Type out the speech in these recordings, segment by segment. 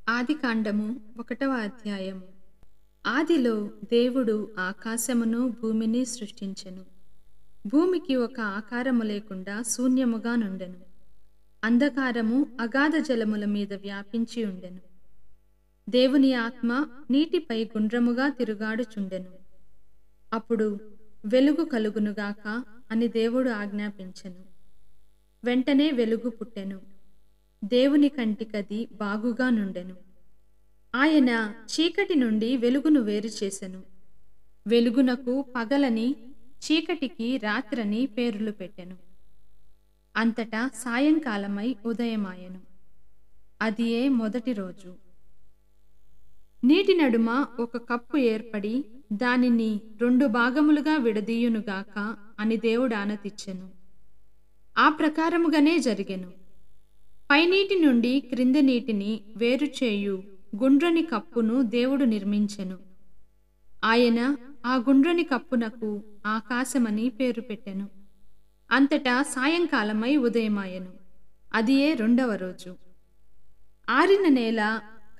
ఆదికాండము 1వ అధ్యాయము. ఆదిలో దేవుడు ఆకాశమును భూమిని సృష్టించెను. భూమికి ఒక ఆకారము లేకుండా శూన్యముగా నుండెను. అంధకారము అగాధ జలముల మీద వ్యాపించి ఉండెను. దేవుని ఆత్మ నీటిపై గుండ్రముగా తిరుగాడుచుండెను. అప్పుడు వెలుగు కలుగునుగాక అని దేవుడు ఆజ్ఞాపించెను. వెంటనే వెలుగు పుట్టెను. దేవుని కంటికది బాగుగా నుండెను. ఆయన చీకటి నుండి వెలుగును వేరు చేసెను. వెలుగునకు పగలని, చీకటికి రాత్రని పేర్లు పెట్టెను. అంతటా సాయంకాలమై ఉదయమాయెను. అదియే మొదటి రోజు. నీటి నడుమ ఒక కప్పు ఏర్పడి దానిని 2 భాగములుగా విడదీయునుగాక అని దేవుడు ఆనతిచ్చెను. ఆ ప్రకారముగానే జరిగెను. పైనీటి నుండి క్రింది నీటిని వేరుచేయు గుండ్రని కప్పును దేవుడు నిర్మించెను. ఆయన ఆ గుండ్రని కప్పునకు ఆకాశమని పేరు పెట్టెను. అంతటా సాయంకాలమై ఉదయమాయెను. అదియే 2వ రోజు. ఆరిన నేల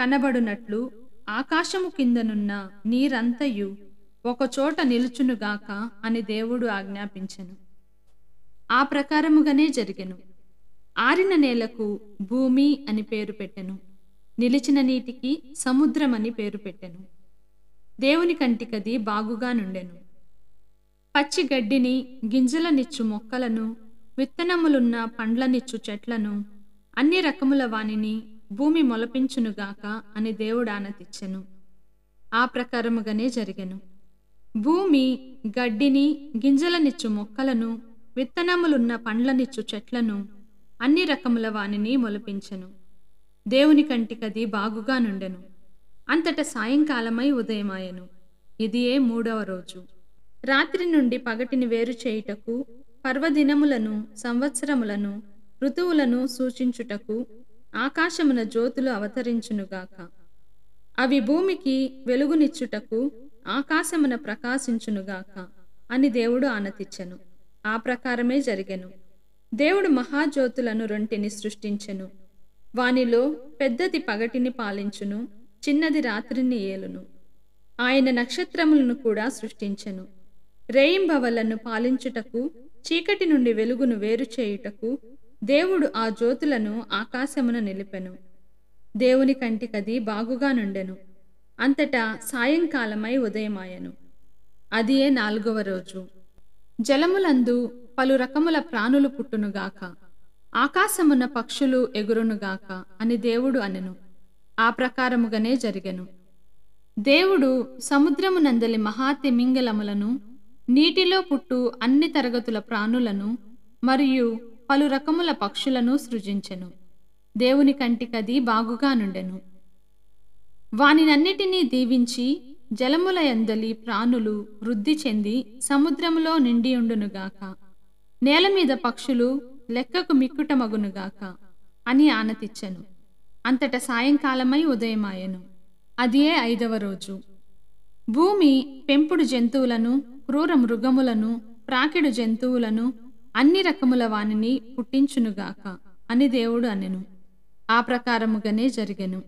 కనబడునట్లు ఆకాశము కిందనున్న నీరంతయు ఒకచోట నిలుచునుగాక అని దేవుడు ఆజ్ఞాపించెను. ఆ ప్రకారముగానే జరిగెను. ఆరిన నేలకు భూమి అని పేరు పెట్టెను. నిలిచిన నీటికి సముద్రమని పేరు పెట్టెను. దేవుని కంటికది బాగుగా నుండెను. పచ్చి గడ్డిని, గింజలనిచ్చు మొక్కలను, విత్తనములున్న పండ్లనిచ్చు చెట్లను, అన్ని రకముల వానిని భూమి మొలపించునుగాక అని దేవుడు ఆనతిచ్చెను. ఆ ప్రకారముగానే జరిగెను. భూమి గడ్డిని, గింజలనిచ్చు మొక్కలను, విత్తనములున్న పండ్లనిచ్చు చెట్లను, అన్ని రకముల వానిని మొలపించెను. దేవుని కంటికది బాగుగా నుండెను. అంతట సాయంకాలమై ఉదయమాయెను. ఇదియే 3వ రోజు. రాత్రి నుండి పగటిని వేరు చేయుటకు, పర్వదినములను, సంవత్సరములను, ఋతువులను సూచించుటకు ఆకాశమున జ్యోతులు అవతరించునుగాక. అవి భూమికి వెలుగునిచ్చుటకు ఆకాశమున ప్రకాశించునుగాక అని దేవుడు ఆనతిచ్చెను. ఆ ప్రకారమే జరిగెను. దేవుడు మహాజ్యోతులను 2 సృష్టించెను. వానిలో పెద్దది పగటిని పాలించును, చిన్నది రాత్రిని ఏలును. ఆయన నక్షత్రములను కూడా సృష్టించెను. రేయింబవళ్లను పాలించుటకు, చీకటి నుండి వెలుగును వేరు చేయుటకు దేవుడు ఆ జ్యోతులను ఆకాశమున నిలిపెను. దేవుని కంటికది బాగుగా నుండెను. అంతటా సాయంకాలమై ఉదయమాయెను. అదియే 4వ రోజు. జలములందు పలు రకముల ప్రాణులు పుట్టునుగాక, ఆకాశమున పక్షులు ఎగురునుగాక అని దేవుడు అనెను. ఆ ప్రకారముగానే జరిగెను. దేవుడు సముద్రమునందలి మహాతిమింగలములను, నీటిలో పుట్టు అన్ని తరగతుల ప్రాణులను మరియు పలు రకముల పక్షులను సృజించెను. దేవుని కంటికది బాగుగా నుండెను. వానినన్నిటినీ దీవించి జలముల యందలి ప్రాణులు వృద్ధి చెంది సముద్రములో నిండియుండునుగాక, నేల మీద పక్షులు లెక్కకు మిక్కుటమగునుగాక అని ఆనతిచ్చెను. అంతట సాయంకాలమై ఉదయమాయెను. అదియే 5వ రోజు. భూమి పెంపుడు జంతువులను, క్రూర మృగములను, ప్రాకిడు జంతువులను, అన్ని రకముల వానిని పుట్టించునుగాక అని దేవుడు అనెను. ఆ ప్రకారముగానే జరిగెను.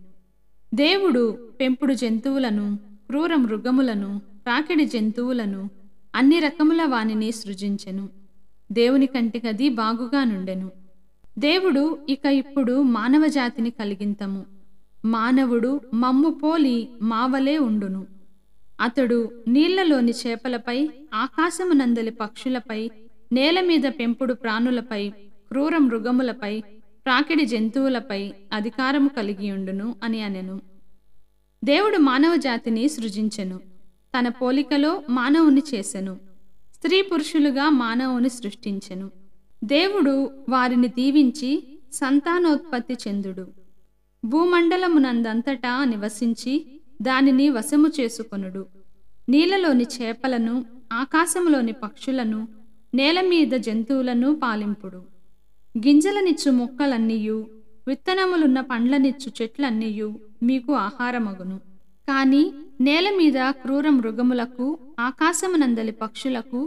దేవుడు పెంపుడు జంతువులను, క్రూర మృగములను, ప్రాకిడి జంతువులను, అన్ని రకముల వానిని సృజించెను. దేవుని కంటికది బాగుగా నుండెను. దేవుడు ఇప్పుడు మానవజాతిని కలిగింతము. మానవుడు మమ్ము పోలి మావలే ఉండును. అతడు నీళ్లలోని చేపలపై, ఆకాశమునందలి పక్షులపై, నేల మీద పెంపుడు ప్రాణులపై, క్రూర మృగములపై, ప్రాకిడి జంతువులపై అధికారము కలిగియుండును అని అనెను. దేవుడు మానవజాతిని సృజించెను. తన పోలికలో మానవుని చేసెను. స్త్రీ పురుషులుగా మానవుని సృష్టించెను. దేవుడు వారిని దీవించి సంతానోత్పత్తి చెందుడు. భూమండలమునందంతటా నివసించి దానిని వశము చేసుకొనుడు. నీళ్లలోని చేపలను, ఆకాశములోని పక్షులను, నేల మీద జంతువులను పాలింపుడు. గింజలనిచ్చు మొక్కలన్నీయు, విత్తనములున్న పండ్లనిచ్చు చెట్లన్నీయు మీకు ఆహారమగును. కాని నేల మీద క్రూర మృగములకు, ఆకాశమునందలి పక్షులకు,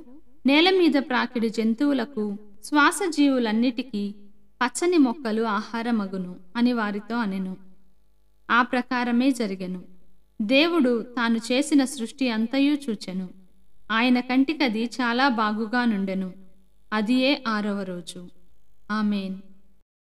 నేల మీద ప్రాకిడి జంతువులకు, శ్వాసజీవులన్నిటికీ పచ్చని మొక్కలు ఆహారమగును అని వారితో అనెను. ఆ ప్రకారమే జరిగెను. దేవుడు తాను చేసిన సృష్టి అంతయు చూచెను. ఆయన కంటికది చాలా బాగుగా నుండెను. అదియే 6వ రోజు. ఆమేన్.